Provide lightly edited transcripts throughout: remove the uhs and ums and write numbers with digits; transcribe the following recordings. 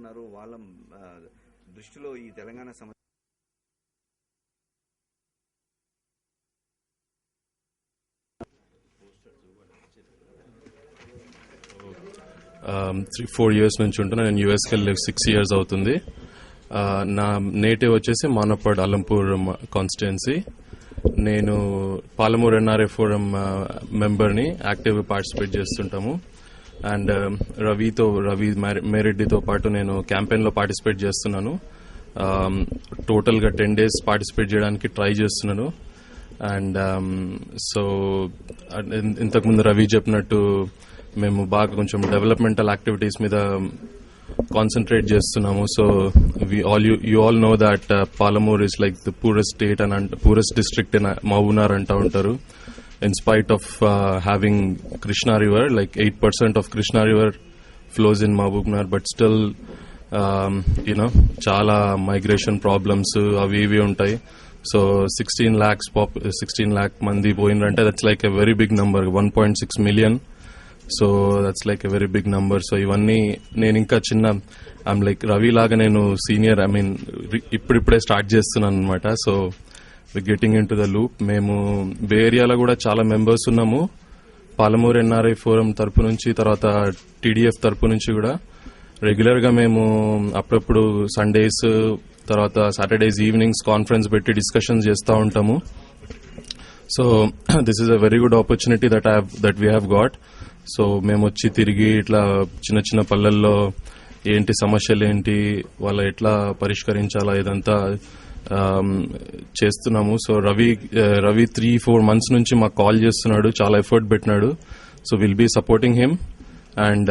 ఉన్నారు, వాళ్ళ దృష్టిలో ఈ తెలంగాణ సమస్య 3-4 years నుంచి ఉంటున్నా. నేను యూఎస్కి వెళ్ళి 6 years అవుతుంది. నా నేటివ్ వచ్చేసి మానప్పాడ్ అలంపూర్ కాన్స్టిట్యున్సీ. నేను పాలమూరు ఎన్ఆర్ఐ ఫోరం మెంబర్ని, యాక్టివ్ పార్టిసిపేట్ చేస్తుంటాము. అండ్ రవి మేరెడ్డితో పాటు నేను క్యాంపెయిన్లో పార్టిసిపేట్ చేస్తున్నాను. టోటల్గా 10 days పార్టిసిపేట్ చేయడానికి ట్రై చేస్తున్నాను. అండ్ సో ఇంతకుముందు రవి చెప్పినట్టు మేము బాగా కొంచెం డెవలప్మెంటల్ యాక్టివిటీస్ మీద కాన్సన్ట్రేట్ చేస్తున్నాము. So you all know that Palamur is like the poorest state and poorest district in Mahbubnagar అంటూ ఉంటారు. In spite of having Krishna river, like 8% of Krishna River flows in Mahbubnagar, but still చాలా migration problems అవి ఇవి ఉంటాయి. So 16 lakh మంది పోయినరంటే that's like a very big number, 1.6 million. So that's like a very big number. So ఇవన్నీ నేను ఇంకా I'm like Ravi లాగా నేను సీనియర్, ఐ మీన్ ఇప్పుడిప్పుడే స్టార్ట్ చేస్తున్నాను అనమాట. So getting into the loop. మేము బే ఏరియాలో కూడా చాలా మెంబర్స్ ఉన్నాము. పాలమూరు ఎన్ఆర్ఐ ఫోరం తరపు నుంచి, తర్వాత టీడీఎఫ్ తరపు నుంచి కూడా రెగ్యులర్ గా మేము అప్పుడప్పుడు సండేస్, తర్వాత సాటర్డేస్ ఈవినింగ్స్ కాన్ఫరెన్స్ పెట్టి డిస్కషన్స్ చేస్తూ ఉంటాము. So this is a very good opportunity that we have got. So మేము వచ్చి తిరిగి ఇట్లా చిన్న చిన్న పల్లెల్లో ఏంటి సమస్యలు ఏంటి, వాళ్ళ ఎట్లా పరిష్కరించాలా ఇదంతా చేస్తున్నాము. సో రవి 3-4 months నుంచి మాకు కాల్ చేస్తున్నాడు, చాలా ఎఫర్ట్ పెట్టినాడు. So will be supporting him and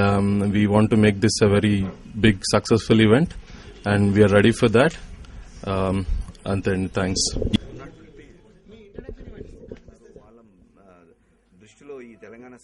we want to make this a very big successful event and we're ready for that. అంతే అండి, థ్యాంక్స్. దృష్టిలో ఈ తెలంగాణ